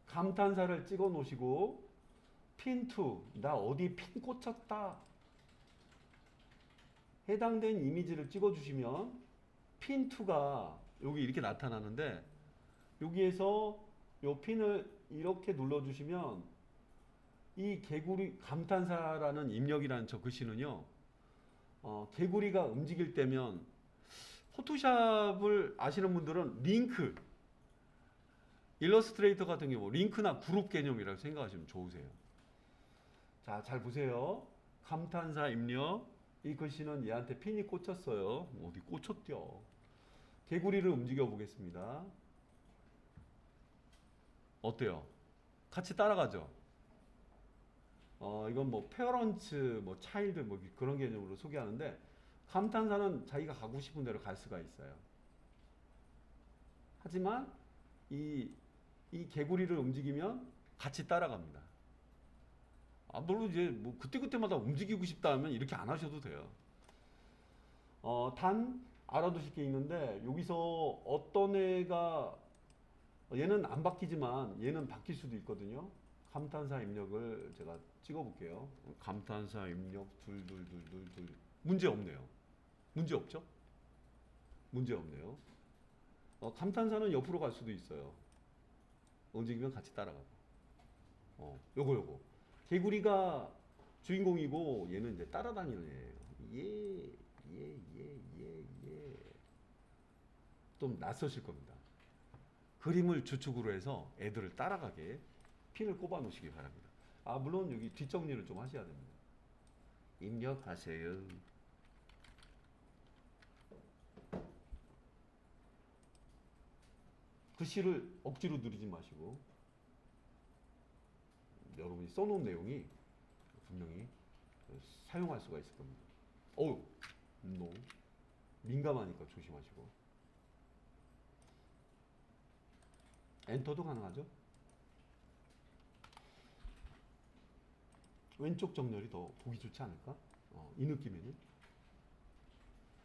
A: 감탄사를 찍어 놓으시고 핀2 나 어디 핀 꽂혔다 해당된 이미지를 찍어 주시면 핀2가 여기 이렇게 나타나는데 여기에서 요 핀을 이렇게 눌러 주시면 이 개구리 감탄사라는 입력이라는 저 글씨는요 개구리가 움직일 때면 포토샵을 아시는 분들은 링크 일러스트레이터 같은 경우 링크나 그룹 개념이라고 생각하시면 좋으세요. 자, 잘 보세요. 감탄사 입력 이 글씨는 얘한테 핀이 꽂혔어요. 어디 꽂혔죠? 개구리를 움직여 보겠습니다. 어때요? 같이 따라가죠? 이건 뭐 페어런츠, 뭐 차일드 뭐 그런 개념으로 소개하는데 감탄사는 자기가 가고 싶은 대로 갈 수가 있어요. 하지만 이 개구리를 움직이면 같이 따라갑니다. 물론 이제 뭐 그때그때마다 움직이고 싶다 하면 이렇게 안 하셔도 돼요. 단 알아두실 게 있는데 여기서 어떤 애가 얘는 안 바뀌지만 얘는 바뀔 수도 있거든요. 감탄사 입력을 제가 찍어 볼게요. 감탄사 입력 둘 문제 없네요. 문제 없죠? 문제 없네요. 감탄사는 옆으로 갈 수도 있어요. 움직이면 같이 따라가고. 요거 개구리가 주인공이고 얘는 이제 따라다니는 애예요. 좀 낯서실 겁니다. 그림을 주축으로 해서 애들을 따라가게 핀을 꼽아 놓으시기 바랍니다. 물론 여기 뒷정리를 좀 하셔야 됩니다. 입력하세요. 글씨를 억지로 누르지 마시고 여러분이 써놓은 내용이 분명히 사용할 수가 있을 겁니다. 너무 민감하니까 조심하시고 엔터도 가능하죠. 왼쪽 정렬이 더 보기 좋지 않을까? 이 느낌에는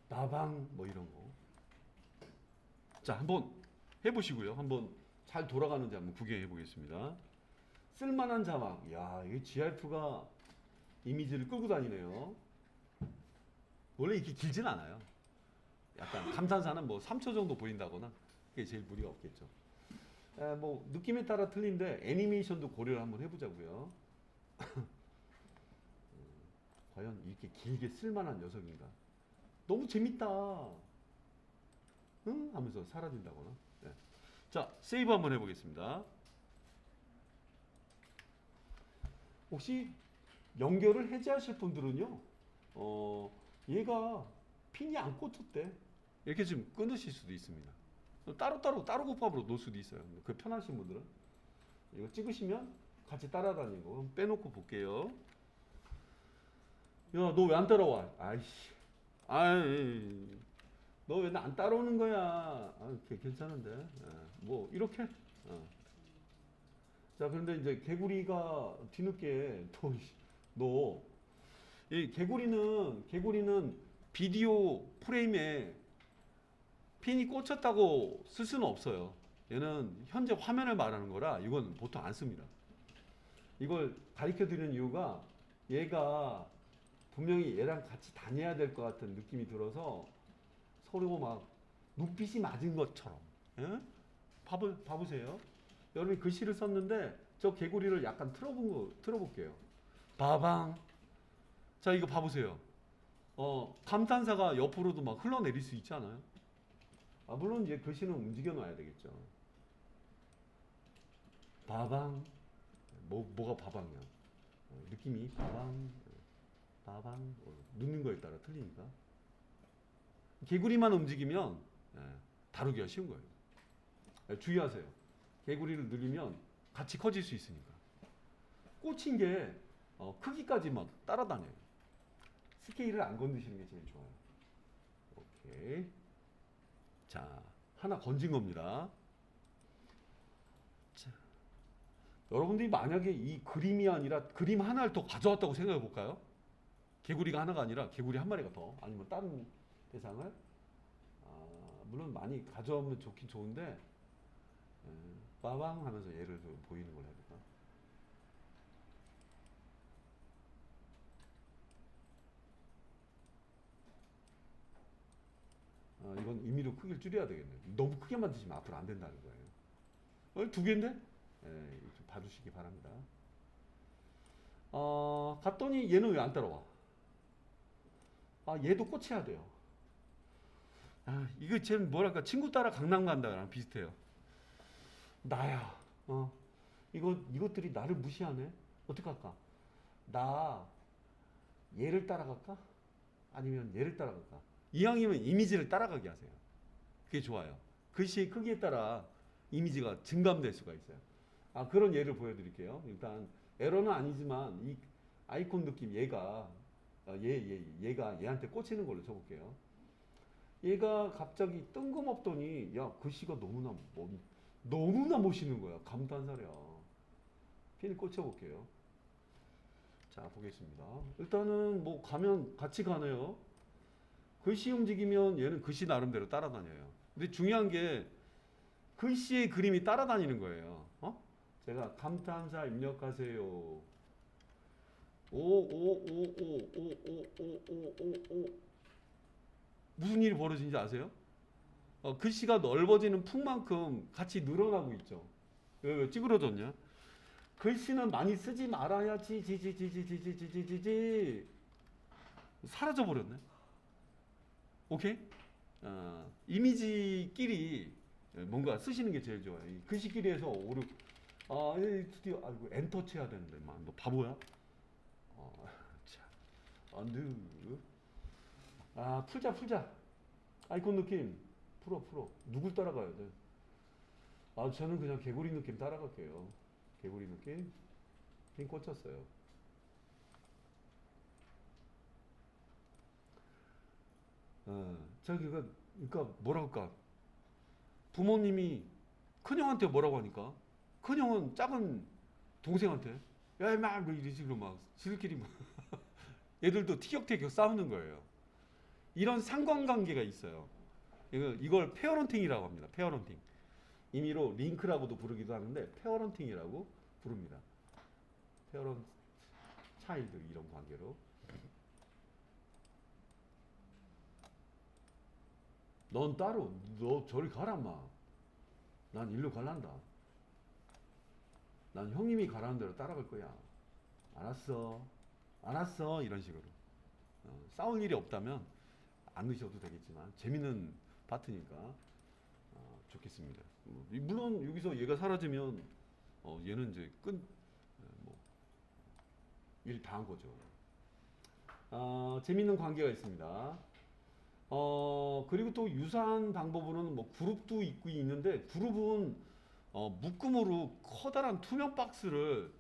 A: 나방 뭐 이런 거. 자, 한번 해보시고요. 한번 잘 돌아가는지 한번 구경해 보겠습니다. 쓸만한 자막. 야, 이게 GIF가 이미지를 끌고 다니네요. 원래 이렇게 길진 않아요. 약간 감탄사는 뭐 3초 정도 보인다거나 그게 제일 무리가 없겠죠. 뭐 느낌에 따라 틀린데 애니메이션도 고려를 한번 해보자고요. 과연 이렇게 길게 쓸만한 녀석인가? 너무 재밌다. 응? 하면서 사라진다거나. 네. 자, 세이브 한번 해보겠습니다. 혹시 연결을 해제하실 분들은요, 얘가 핀이 안 꽂혔대. 이렇게 좀 끊으실 수도 있습니다. 따로 곱합으로 놓을 수도 있어요. 그 편하신 분들은 이거 찍으시면 같이 따라다니고. 빼놓고 볼게요. 야, 너 왜 안 따라와? 아이씨, 아이, 너 왜 나 안 따라오는 거야? 아, 괜찮은데. 뭐 이렇게. 자, 그런데 이제 개구리가 뒤늦게 너, 이 개구리는 비디오 프레임에 핀이 꽂혔다고 쓸 수는 없어요. 얘는 현재 화면을 말하는 거라 이건 보통 안 씁니다. 이걸 가르쳐 드리는 이유가 얘가 분명히 얘랑 같이 다녀야 될 것 같은 느낌이 들어서 서로 막 눈빛이 맞은 것처럼. 예? 봐보세요. 여러분이 글씨를 썼는데 저 개구리를 약간 틀어볼게요. 바방. 자, 이거 봐보세요. 감탄사가 옆으로도 막 흘러내릴 수 있지 않아요? 물론 이제 글씨는 움직여 놔야 되겠죠. 바방. 뭐가 바방이야? 느낌이 바방. 넣는 거에 따라 틀리니까. 개구리만 움직이면 다루기가 쉬운 거예요. 주의하세요. 개구리를 늘리면 같이 커질 수 있으니까. 꽂힌 게 크기까지 막 따라다녀요. 스케일을 안 건드시는 게 제일 좋아요. 오케이. 자, 하나 건진 겁니다. 자, 여러분들이 만약에 이 그림이 아니라 그림 하나를 더 가져왔다고 생각해 볼까요? 개구리가 하나가 아니라 개구리 한 마리가 더, 아니면 다른 대상을 물론 많이 가져오면 좋긴 좋은데 빠방 하면서 얘를 좀 보이는 걸 해볼까? 이건 임의로 크기를 줄여야 되겠네. 너무 크게 만드시면 앞으로 안 된다는 거예요. 두 개인데? 좀 봐주시기 바랍니다. 갔더니 얘는 왜 안 따라와? 얘도 꽂혀야 돼요. 이거 쟤는 뭐랄까 친구 따라 강남 간다랑 비슷해요. 나야. 이것들이 나를 무시하네. 어떡할까? 나 얘를 따라갈까? 아니면 얘를 따라갈까? 이왕이면 이미지를 따라가게 하세요. 그게 좋아요. 글씨의 크기에 따라 이미지가 증감될 수가 있어요. 그런 예를 보여드릴게요. 일단 에러는 아니지만 이 아이콘 느낌 얘가 얘한테 꽂히는 걸로 쳐볼게요. 얘가 갑자기 뜬금없더니 야 글씨가 너무나 멋있는 거야. 감탄사랴. 핀을 꽂혀볼게요. 자, 보겠습니다. 일단은 뭐 가면 같이 가네요. 글씨 움직이면 얘는 글씨 나름대로 따라다녀요. 근데 중요한 게 글씨의 그림이 따라다니는 거예요. 제가 감탄사 입력하세요. 오 무슨 일이 벌어진지 아세요? 글씨가 넓어지는 풍만큼 같이 늘어나고 있죠. 왜 찌그러졌냐? 글씨는 많이 쓰지 말아야지 지지지지지지지지지 사라져 버렸네. 오케이? 이미지끼리 뭔가 쓰시는 게 제일 좋아요. 이 글씨끼리 해서 스튜디오 엔터 쳐야 되는데 너 바보야? 안돼. 풀자. 아이콘 느낌 풀어. 누굴 따라가야 돼? 저는 그냥 개구리 느낌 따라갈게요. 개구리 느낌 핀 꽂혔어요. 그러니까 뭐라고 할까? 부모님이 큰형한테 뭐라고 하니까 큰형은 작은 동생한테 야 임마 뭐 이런 식으로 막 지들끼리 막 애들도 티격태격 싸우는 거예요. 이런 상관관계가 있어요. 이걸 페어런팅이라고 합니다. 페어런팅. 임의로 링크라고도 부르기도 하는데 페어런팅이라고 부릅니다. 페어런 차일드 이런 관계로. 넌 따로 너 저리 가라 마. 난 일로 갈란다. 난 형님이 가라는 대로 따라갈 거야. 알았어 이런 식으로. 싸울 일이 없다면 안 넣으셔도 되겠지만 재밌는 파트니까 좋겠습니다. 물론 여기서 얘가 사라지면 얘는 이제 일 다 한 거죠. 재밌는 관계가 있습니다. 그리고 또 유사한 방법으로는 뭐 그룹도 있고 있는데 그룹은 묶음으로 커다란 투명 박스를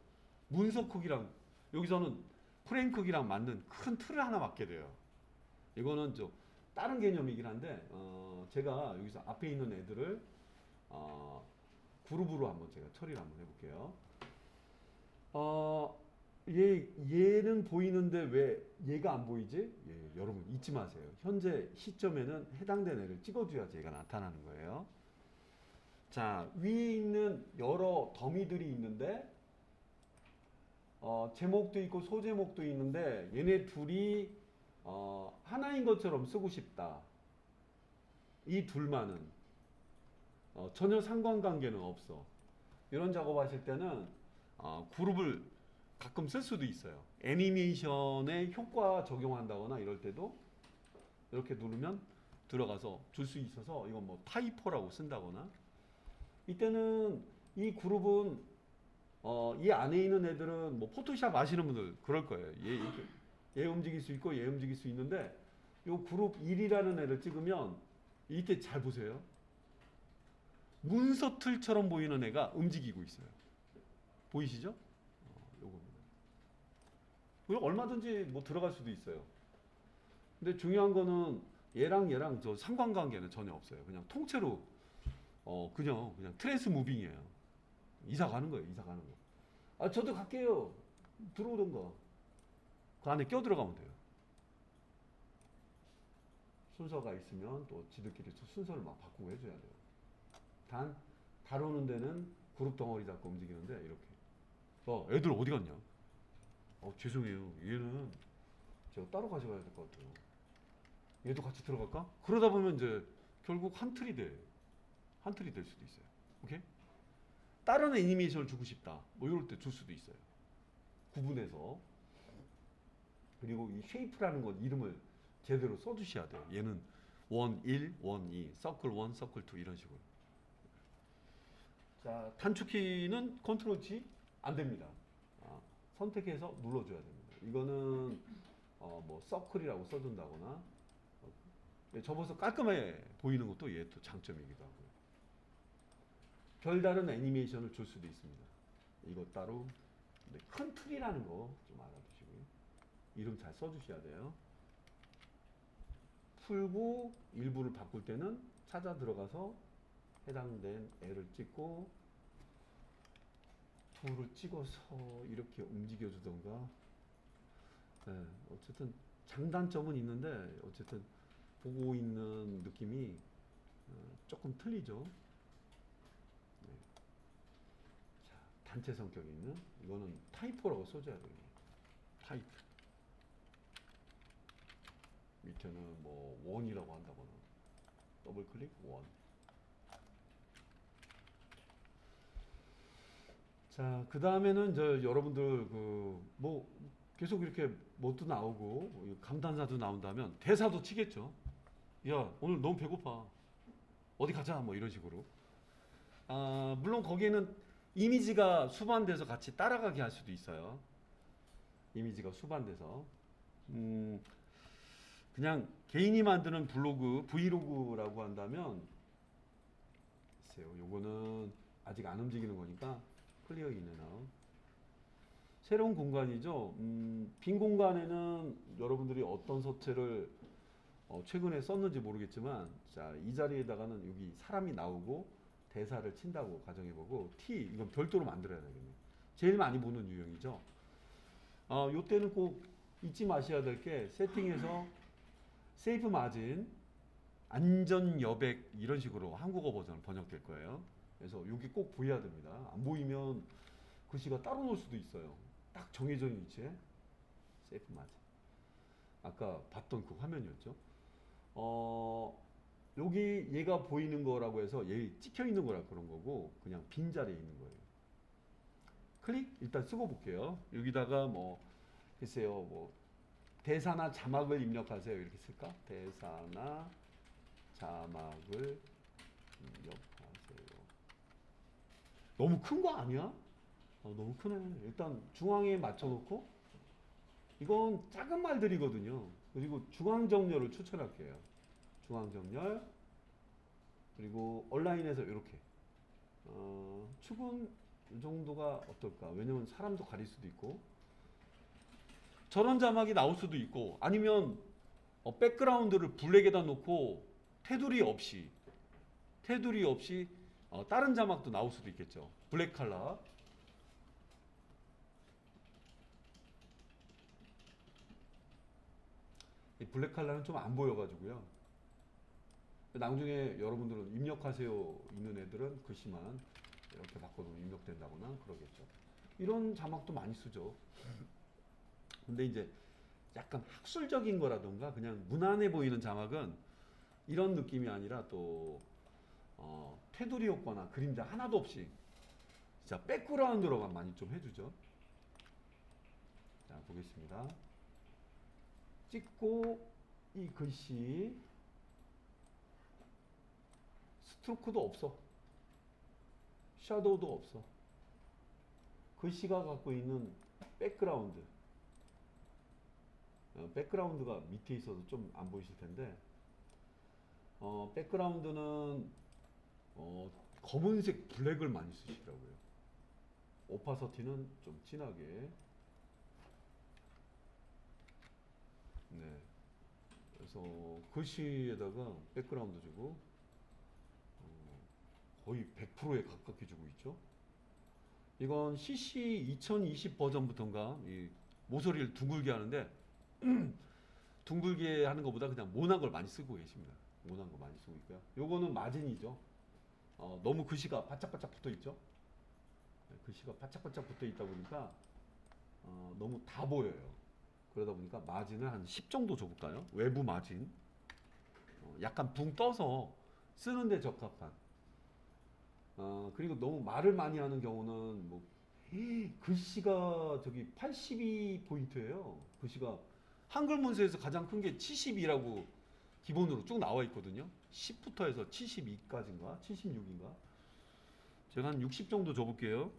A: 문서 크기랑 여기서는 프레임 크기랑 맞는 큰 틀을 하나 맞게 돼요. 이거는 좀 다른 개념이긴 한데 제가 여기서 앞에 있는 애들을 그룹으로 한번 제가 처리를 한번 해볼게요. 얘는 보이는데 왜 얘가 안 보이지? 예, 여러분 잊지 마세요. 현재 시점에는 해당된 애를 찍어줘야지 얘가 나타나는 거예요. 자, 위에 있는 여러 더미들이 있는데 제목도 있고 소제목도 있는데 얘네 둘이 하나인 것처럼 쓰고 싶다. 이 둘만은 전혀 상관관계는 없어. 이런 작업하실 때는 그룹을 가끔 쓸 수도 있어요. 애니메이션에 효과 적용한다거나 이럴 때도 이렇게 누르면 들어가서 줄 수 있어서 이건 뭐 타이포라고 쓴다거나 이때는 이 그룹은 이 안에 있는 애들은 뭐 포토샵 아시는 분들 그럴 거예요. 얘 움직일 수 있고 얘 움직일 수 있는데 요 그룹 1이라는 애를 찍으면 이때 잘 보세요. 문서 틀처럼 보이는 애가 움직이고 있어요. 보이시죠? 요겁니다. 얼마든지 뭐 들어갈 수도 있어요. 근데 중요한 거는 얘랑 저 상관관계는 전혀 없어요. 그냥 통째로 그냥 트랜스 무빙이에요. 이사 가는 거예요. 이사 가는 거. 저도 갈게요. 들어오던가. 그 안에 껴 들어가면 돼요. 순서가 있으면 또 지들끼리 순서를 막 바꾸고 해줘야 돼요. 단 다루는 데는 그룹 덩어리 잡고 움직이는데 이렇게. 애들 어디 갔냐? 죄송해요. 얘는 제가 따로 가져가야 될 것 같아요. 얘도 같이 들어갈까? 그러다 보면 이제 결국 한 틀이 돼. 한 틀이 될 수도 있어요. 오케이? 다른 애니메이션을 주고 싶다. 뭐 이럴 때 줄 수도 있어요. 구분해서. 그리고 이 쉐이프라는 건 이름을 제대로 써주셔야 돼요. 얘는 원 1, 원 2, 서클 1, 서클 2 이런 식으로. 자, 단축키는 컨트롤 G 안 됩니다. 선택해서 눌러줘야 됩니다. 이거는 뭐 서클이라고 써준다거나 접어서 깔끔하게 보이는 것도 얘 또 장점이기도 하고요. 별다른 애니메이션을 줄 수도 있습니다. 이거 따로 큰 틀이라는 거 좀 알아두시고요. 이름 잘 써주셔야 돼요. 풀고 일부를 바꿀 때는 찾아 들어가서 해당된 애를 찍고 둘을 찍어서 이렇게 움직여 주던가. 네, 어쨌든 장단점은 있는데 어쨌든 보고 있는 느낌이 조금 틀리죠. 네. 자, 단체 성격이 있는 이거는 타이포라고 써줘야 돼요. 타이프. 밑에는 뭐 원이라고 한다거나 더블 클릭 원. 자, 그 다음에는 이제 여러분들 뭐 계속 이렇게 뭣도 나오고 감탄사도 나온다면 대사도 치겠죠. 야, 오늘 너무 배고파. 어디 가자. 뭐 이런 식으로. 물론 거기에는 이미지가 수반돼서 같이 따라가게 할 수도 있어요. 이미지가 수반돼서. 그냥 개인이 만드는 블로그, 브이로그라고 한다면 글쎄요. 요거는 아직 안 움직이는 거니까 클리어 인앤아웃. 새로운 공간이죠. 빈 공간에는 여러분들이 어떤 서체를 최근에 썼는지 모르겠지만 자, 이 자리에다가는 여기 사람이 나오고 대사를 친다고 가정해보고 T 이건 별도로 만들어야 되겠네요. 제일 많이 보는 유형이죠. 요때는 꼭 잊지 마셔야 될 게 세팅에서 세이프 마진 안전 여백 이런 식으로 한국어 버전 번역될 거예요. 그래서 여기 꼭 보여야 됩니다. 안 보이면 글씨가 따로 놓을 수도 있어요. 딱 정해져 있는 위치에 세이프 마진. 아까 봤던 그 화면이었죠. 여기 얘가 보이는 거라고 해서 얘 찍혀 있는 거라 그런 거고 그냥 빈 자리에 있는 거예요. 클릭 일단 쓰고 볼게요. 여기다가 뭐 글쎄요 뭐 대사나 자막을 입력하세요 이렇게 쓸까? 대사나 자막을 입력하세요. 너무 큰 거 아니야? 너무 크네. 일단 중앙에 맞춰놓고 이건 작은 말들이거든요. 그리고 중앙정렬을 추천할게요. 중앙정렬. 그리고 온라인에서 이렇게 축은 이 정도가 어떨까? 왜냐면 사람도 가릴 수도 있고 저런 자막이 나올 수도 있고 아니면 백그라운드를 블랙에다 놓고 테두리 없이 다른 자막도 나올 수도 있겠죠. 블랙 컬러. 이 블랙 컬러는 좀 안 보여가지고요. 나중에 여러분들은 입력하세요 있는 애들은 글씨만 이렇게 바꿔도 입력된다거나 그러겠죠. 이런 자막도 많이 쓰죠. 근데 이제 약간 학술적인 거라던가 그냥 무난해 보이는 자막은 이런 느낌이 아니라 또 테두리 효과나 그림자 하나도 없이 진짜 백그라운드로만 많이 좀 해주죠. 자, 보겠습니다. 찍고 이 글씨 스트로크도 없어. 샤도우도 없어. 글씨가 갖고 있는 백그라운드. 백그라운드가 밑에 있어서 좀 안 보이실 텐데, 백그라운드는 검은색 블랙을 많이 쓰시더라고요. 오파서티는 좀 진하게. 네. 그래서 글씨에다가 백그라운드 주고 거의 100%에 가깝게 주고 있죠. 이건 CC 2020 버전부터인가 이 모서리를 둥글게 하는데 둥글게 하는 것보다 그냥 모난 걸 많이 쓰고 계십니다. 모난 거 많이 쓰고 있고요. 요거는 마진이죠. 너무 글씨가 바짝바짝 붙어 있죠. 네, 글씨가 바짝바짝 붙어 있다 보니까 너무 다 보여요. 그러다 보니까 마진을 한 10 정도 줘볼까요? 외부 마진. 약간 붕 떠서 쓰는데 적합한. 그리고 너무 말을 많이 하는 경우는 뭐 글씨가 저기 82포인트예요. 글씨가 한글 문서에서 가장 큰 게 72라고 기본으로 쭉 나와 있거든요. 10부터 해서 72까지인가 76인가. 제가 한 60 정도 줘볼게요.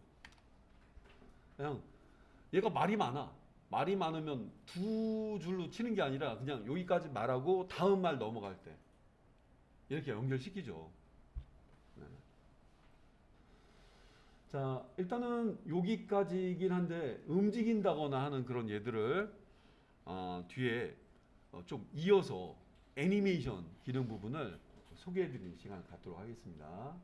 A: 그냥 얘가 말이 많아. 말이 많으면 두 줄로 치는 게 아니라 그냥 여기까지 말하고 다음 말 넘어갈 때 이렇게 연결시키죠. 네. 자, 일단은 여기까지이긴 한데 움직인다거나 하는 그런 얘들을 뒤에 좀 이어서 애니메이션 기능 부분을 소개해 드리는 시간을 갖도록 하겠습니다.